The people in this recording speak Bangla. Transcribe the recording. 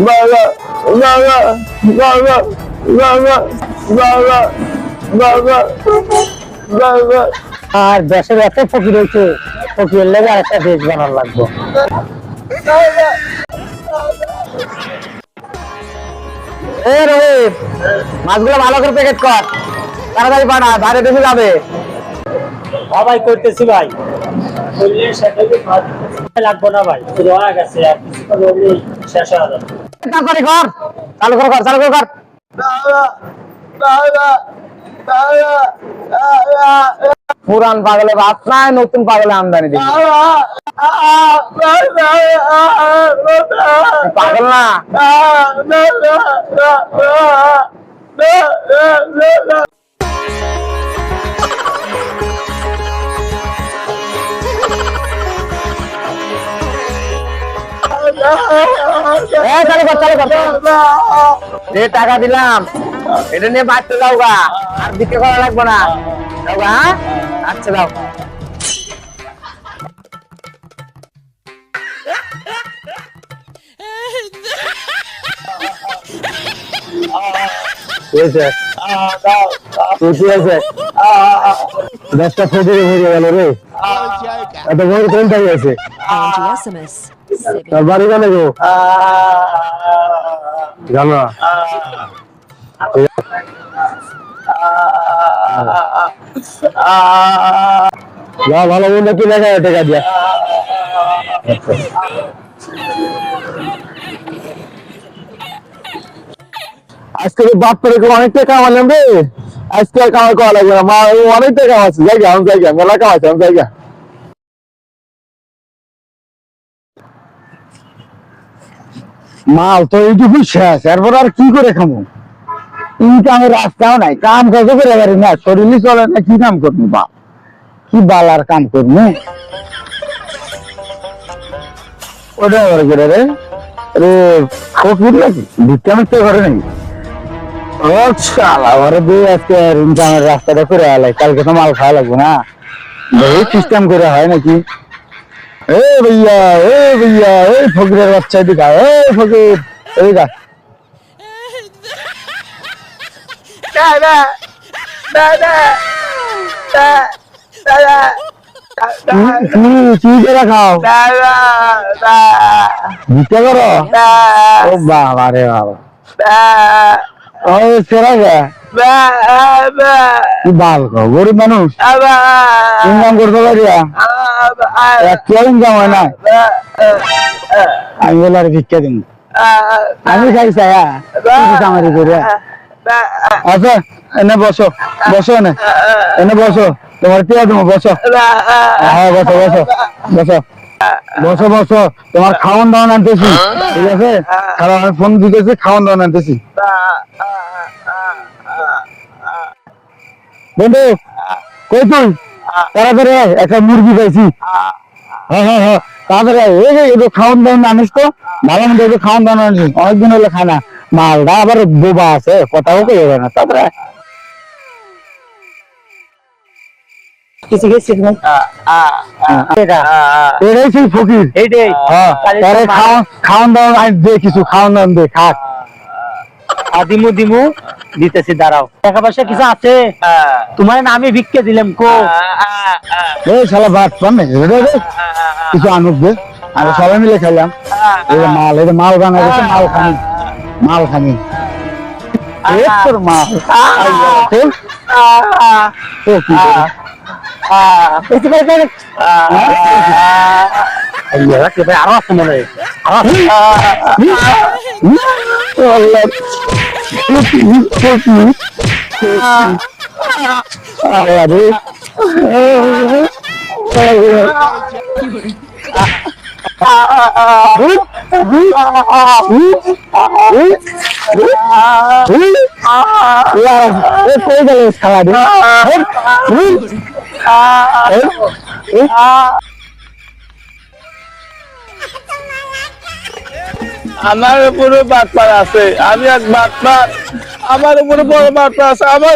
বাবা বাবা বাবা বাবা বাবা বাবা বাবা। আর দেশের এত ফকির হয়েছে, ফকিরের লেগে আর একটা দেশ বানার লাগবে। মাছগুলো ভালো করে প্যাকেট কর, তাড়াতাড়ি পাঠা, বাইরে বেশি যাবে। ভাই করতেছি ভাই, লাগবো না ভাই, হয়ে গেছে শেষ হয়ে যাবে। তাড়াতাড়ি কর, চালু করে কর, চালু করে কর। পুরান পাগলে ভাত নাই, নতুন পাগলে আমদানি দিবি। পাগল না টাকা দিলাম, এটা নিয়ে বাড়তে যাও গা, আর বিক্রি করা লাগবে না। যাও গা, আচ্ছা যাও। দশটা ফেটে ভরে গেল রে, এত বড় কোনটাই আছে? তোর বাড়ি গেলে গো জানো যা ভালো মন্দ কি দেখা টাকা দিয়া। আজকে বাপ করে অনেক টাকা কামালাম রে, আজকে আর কামাই করা লাগবে না, মা অনেক টাকা কামাচ্ছে, জায়গা আমি জায়গা মেলা কামাচ্ছে আমি জায়গা। মাল তো এইটুকু শেষ, এরপর আর কি করে খামো? ইনকামের রাস্তাও নাই, কাম কাজ করে পারি না, শরীরই চলে না, কি কাম করবো বা কি বালার কাম করবো? ওটা করে রে রে ফকির নাকি ভিক্ষা মিথ্যে ঘরে নাকি? ও শালা ঘরে দিয়ে আজকে ইনকামের রাস্তাটা করে আলাই, কালকে তো মাল খাওয়া লাগবে না, এই সিস্টেম করে হয় নাকি? এ ভাইয়া এই ফকিরের বাচ্চা দিকা, এই ফকির এই গা কি করে খাও? ভিক্ষা করো? ও বাবা রে বাবা, সেরা গা কি বাল খাও, গরিব মানুষ ইনকাম করতে পারিয়া কেউ ইনকাম হয় না। আমি বলে আর ভিক্ষা দিন, আমি খাই চাইয়া কামারি করিয়া। আচ্ছা এনে বসো, বসো এনে, এনে বসো, তোমার কে দেবো, বসো। হ্যাঁ বসো বসো বসো বসো বসো, তোমার খাওয়ান দাওয়ান আনতেছি, ঠিক আছে? আর আমি ফোন দিতেছি, খাওয়ান দাওয়ান আনতেছি। বন্ধু কই তুই? তাড়াতাড়ি একটা মুরগি পাইছি। হ্যাঁ হ্যাঁ হ্যাঁ তাড়াতাড়ি এই খাওয়ান দাওয়ান আনিস তো, ভালো মন্দ একটু খাওয়ান দাওয়ান আনিস, অনেকদিন হলে খায় না। মালটা আবার বোবা আছে, কথাও কে যাবে না। তারপরে কিছু গেছিস না, এটাই সেই ফকির, এইটাই খাওয়ান দাওয়ান দে, কিছু খাওয়ান দাওয়ান দে, খাক। দিমু দিমু দিতেছি, দাঁড়াও। টাকা পয়সা কিছু আছে তোমার? না আমি ভিক্ষা দিলাম কো? এই শালা ভাত পান কিছু আনুক দে, আমরা সবাই মিলে খাইলাম। এটা মাল বানা গেছে, মাল খানি, মাল খানি তোর মাল। আরো আছে মনে হয়, আমার উপরে বাটপার আছে, আমি এক বাটপার, আমার উপরে বড় বাটপার আছে, আমার